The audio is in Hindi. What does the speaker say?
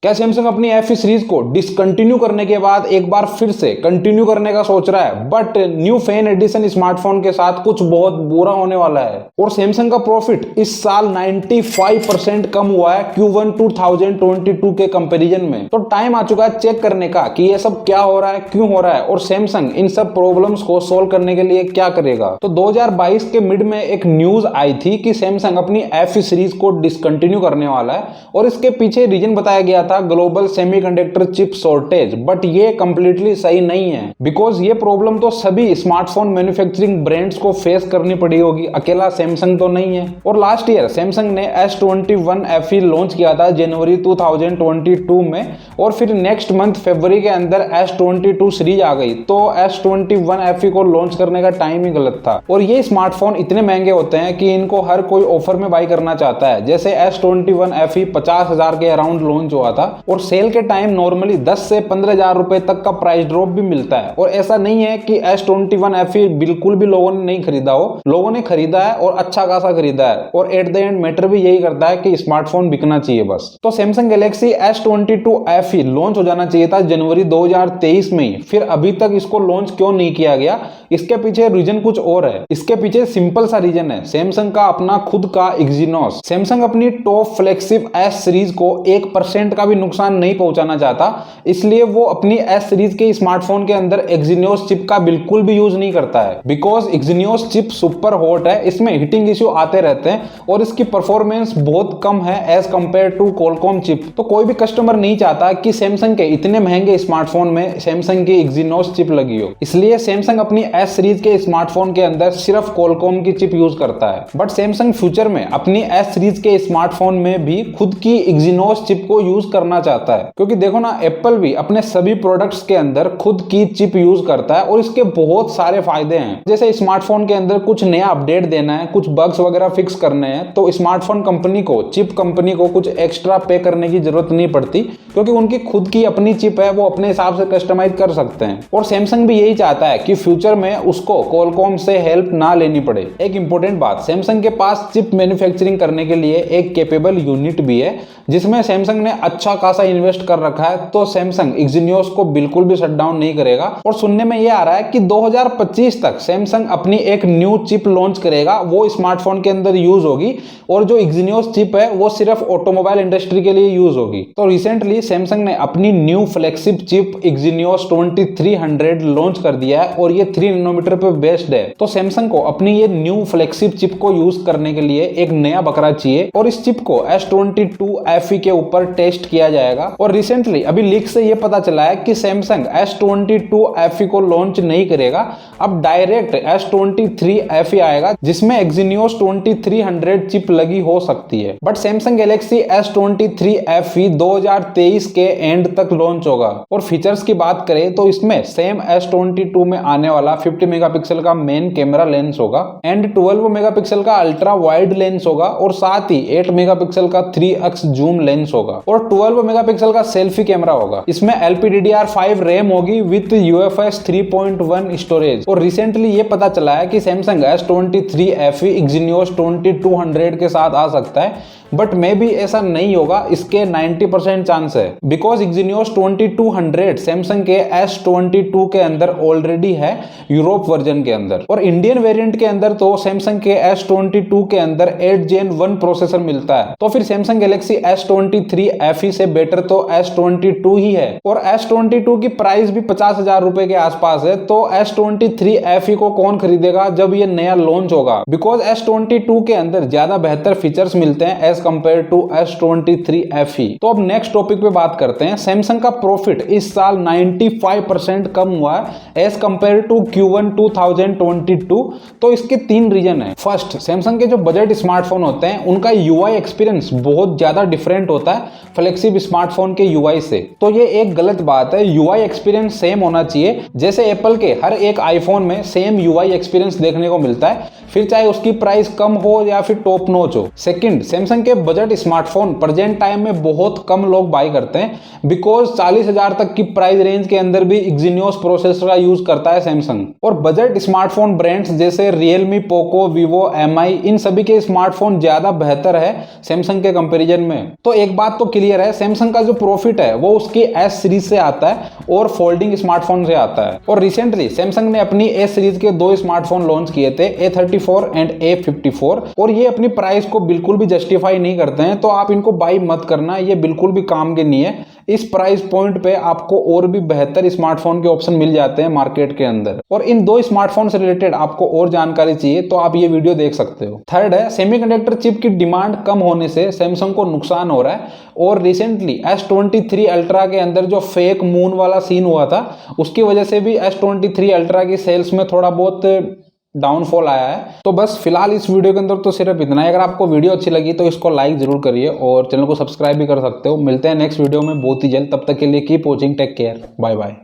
क्या सैमसंग अपनी एफ सीरीज को डिसकंटिन्यू करने के बाद एक बार फिर से कंटिन्यू करने का सोच रहा है, but new fan addition smartphone के साथ कुछ बहुत बुरा होने वाला है और सैमसंग का प्रॉफिट इस साल 95% कम हुआ है Q1 2022 के कंपैरिजन में। तो टाइम आ चुका है चेक करने का कि ये सब क्या हो रहा है, क्यों हो रहा है और सैमसंग इन सब प्रॉब्लम्स को सोल्व करने के लिए क्या करेगा। तो 2022 के मिड में एक न्यूज आई थी कि सैमसंग अपनी एफ सीरीज को डिसकंटिन्यू करने वाला है और इसके पीछे रीजन बताया गया था global semiconductor chip shortage. But ये कंप्लीटली सही नहीं है, बिकॉज ये प्रॉब्लम तो सभी स्मार्टफोन मैन्युफैक्चरिंग ब्रांड्स को फेस करनी पड़ी होगी, अकेला सैमसंग तो नहीं है। और लास्ट ईयर सैमसंग ने S21 FE लॉन्च किया था जनवरी 2022 में और फिर नेक्स्ट मंथ फरवरी के अंदर S22 सीरीज आ गई। तो S21 FE को लॉन्च करने का टाइम ही गलत था। और ये स्मार्टफोन इतने महंगे होते हैं कि इनको हर कोई ऑफर में बाई करना चाहता है। जैसे S21 FE 50,000 के अराउंड लॉन्च हुआ था और सेल के टाइम नॉर्मली 10 से 15,000 रुपए तक का प्राइस ड्रॉप भी मिलता है। और ऐसा नहीं है कि S21 FE बिल्कुल भी लोगों ने नहीं खरीदा हो, लोगों ने खरीदा है और अच्छा खासा खरीदा है। और एट द एंड मैटर भी यही करता है कि स्मार्टफोन बिकना चाहिए बस। तो Samsung Galaxy S22 FE launch हो जाना चाहिए था जनवरी 2023 में ही, फिर अभी तक इसको लॉन्च क्यों नहीं किया गया? इसके पीछे रीजन कुछ और है। इसके पीछे सिंपल सा रीजन है, सैमसंग का अपना खुद का एक्जीनोस। सैमसंग अपनी टॉप फ्लैगशिप S सीरीज को 1% का भी नुकसान नहीं पहुंचाना चाहता, इसलिए वो अपनी S सीरीज के स्मार्टफोन के अंदर एक्जीनोस चिप का बिल्कुल भी यूज नहीं करता है। Because Exynos chip super hot है, इसमें हीटिंग इश्यू आते रहते हैं और इसकी परफॉर्मेंस बहुत कम है as compare to Qualcomm chip. तो कोई भी कस्टमर नहीं चाहता कि सैमसंग के इतने महंगे स्मार्टफोन में सैमसंग की एक्जीनोस चिप लगी हो, इसलिए सैमसंग अपनी S सीरीज के स्मार्टफोन के अंदर सिर्फ क्वालकॉम की चिप यूज करता है। बट सैमसंग फ्यूचर में अपनी S सीरीज के स्मार्टफोन में भी खुद की एक्जीनोस चिप को यूज करना चाहता है, क्योंकि देखो ना, एप्पल भी अपने सभी प्रोडक्ट्स के अंदर खुद की चिप यूज करता है और इसके बहुत सारे फायदे हैं। जैसे स्मार्टफोन के अंदर कुछ नया अपडेट देना है, कुछ बग्स वगैरह फिक्स करने हैं, तो स्मार्टफोन कंपनी को, चिप कंपनी को कुछ एक्स्ट्रा पे करने की जरूरत नहीं पड़ती, क्योंकि उनकी खुद की अपनी चिप है, वो अपने हिसाब से कस्टमाइज कर सकते हैं। और सैमसंग भी यही चाहता है कि फ्यूचर में उसको क्वालकॉम से हेल्प ना लेनी पड़े। एक इंपॉर्टेंट बात, सैमसंग के पास चिप मैन्युफैक्चरिंग करने के लिए एक कैपेबल यूनिट भी है, जिसमें सैमसंग ने अच्छा खासा इन्वेस्ट कर रखा है। तो सैमसंग एक्जीनोस को बिल्कुल भी शट डाउन नहीं करेगा। और सुनने में यह आ रहा है कि 2025 तक सैमसंग अपनी एक न्यू चिप लॉन्च करेगा, वो स्मार्टफोन के अंदर यूज होगी और जो एक्जीनोस चिप है वो सिर्फ ऑटोमोबाइल इंडस्ट्री के लिए यूज होगी। तो रिसेंटली सैमसंग ने अपनी new flagship chip Exynos 2300 launch कर दिया है और ये 3 नैनोमीटर पे बेस्ड है। तो सैमसंग को अपनी ये न्यू फ्लैगशिप चिप को यूज करने के लिए एक नया बकरा चाहिए और इस चिप को S22 FE के ऊपर टेस्ट किया जाएगा। और रिसेंटली अभी लीक से ये पता चला है कि सैमसंग S22 FE को लॉन्च नहीं करेगा, अब डायरेक्ट S23 FE आएगा, जिसमें एक्जीनोस 2300 चिप लगी हो सकती है। But Samsung Galaxy S23 FE 2023 के एंड तक लॉन्च होगा। और फीचर्स की बात करें तो इसमें सेम S22 में आने वाला 50 मेगापिक्सल का मेन कैमरा लेंस होगा एंड 12 मेगापिक्सल का अल्ट्रा वाइड लेंस होगा और साथ ही 8 मेगापिक्सल का 3x जूम लेंस होगा और 12 मेगापिक्सल का सेल्फी कैमरा होगा। इसमें LPDDR5 रैम होगी विद UFS 3.1 स्टोरेज। और रिसेंटली ये पता चला है कि सैमसंग S23 FE एक्जीनोस 2200 के साथ आ सकता है, बट मे भी ऐसा नहीं होगा, इसके 90% चांस है, बिकॉज एक्जीनोस 2200 सैमसंग के S22 के अंदर ऑलरेडी है, यूरोप वर्जन के अंदर। और इंडियन वेरिएंट के अंदर तो सैमसंग के S22 के अंदर 8 Gen 1 प्रोसेसर मिलता है। तो फिर सैमसंग गैलेक्सी S23 FE से बेटर तो S22 ही है। और S22 की प्राइस भी 50,000 रुपए के आसपास है। तो S23 FE को कौन खरीदेगा जब ये नया लॉन्च होगा? बिकॉज S22 के अंदर ज्यादा बेहतर फीचर्स मिलते हैं कंपेयर टू S23 FE। तो अब नेक्स्ट टॉपिक पे बात करते हैं। सैमसंग का प्रॉफिट इस साल 95% कम हुआ है एज कंपेयर टू Q1 2022। तो इसके 3 रीजन है। फर्स्ट, सैमसंग के जो बजट स्मार्टफोन होते हैं उनका UI एक्सपीरियंस बहुत ज्यादा डिफरेंट होता है फ्लैगशिप स्मार्टफोन के UI से। तो ये एक गलत बात है, UI एक्सपीरियंस सेम होना चाहिए। जैसे एप्पल के हर एक आईफोन में सेम UI एक्सपीरियंस देखने को मिलता है, फिर चाहे उसकी प्राइस कम हो या फिर टॉप नॉच हो। सेकंड, सैमसंग के बजट स्मार्टफोन प्रेजेंट टाइम में बहुत कम लोग बाई करते हैं बिकॉज 40,000 तक की प्राइस रेंज के अंदर भी एक्जीनियस प्रोसेसर का यूज करता है सैमसंग। और बजट स्मार्टफोन ब्रांड्स जैसे रियलमी, पोको, वीवो, एमआई, इन सभी के स्मार्टफोन ज्यादा बेहतर है सैमसंग के कंपैरिजन में। तो एक बात तो क्लियर है, सैमसंग का जो प्रॉफिट है वो उसकी एस सीरीज से आता है और फोल्डिंग स्मार्टफोन से आता है। और रिसेंटली सैमसंग ने अपनी एस सीरीज के 2 स्मार्टफोन लॉन्च किए थे, A34 एंड A54, और ये अपनी प्राइस को बिल्कुल भी जस्टिफाई नहीं करते हैं, तो आप इनको बाई मत करना, ये बिल्कुल भी काम के नहीं है। इस प्राइस पॉइंट पे आपको और भी बेहतर स्मार्टफोन के ऑप्शन मिल जाते हैं मार्केट के अंदर। और इन 2 स्मार्टफोन से रिलेटेड आपको और जानकारी चाहिए तो आप ये वीडियो देख सकते हो। थर्ड है, सेमीकंडक्टर चिप की डिमांड कम होने से सैमसंग को नुकसान हो रहा है। और रिसेंटली S23 अल्ट्रा के अंदर जो फेक मून वाला सीन हुआ था, उसकी वजह से भी S23 अल्ट्रा की सेल्स में थोड़ा बहुत डाउनफॉल आया है। तो बस फिलहाल इस वीडियो के अंदर तो सिर्फ इतना ही। अगर आपको वीडियो अच्छी लगी तो इसको लाइक जरूर करिए और चैनल को सब्सक्राइब भी कर सकते हो। मिलते हैं नेक्स्ट वीडियो में बहुत ही जल्द, तब तक के लिए keep watching, take care, bye bye.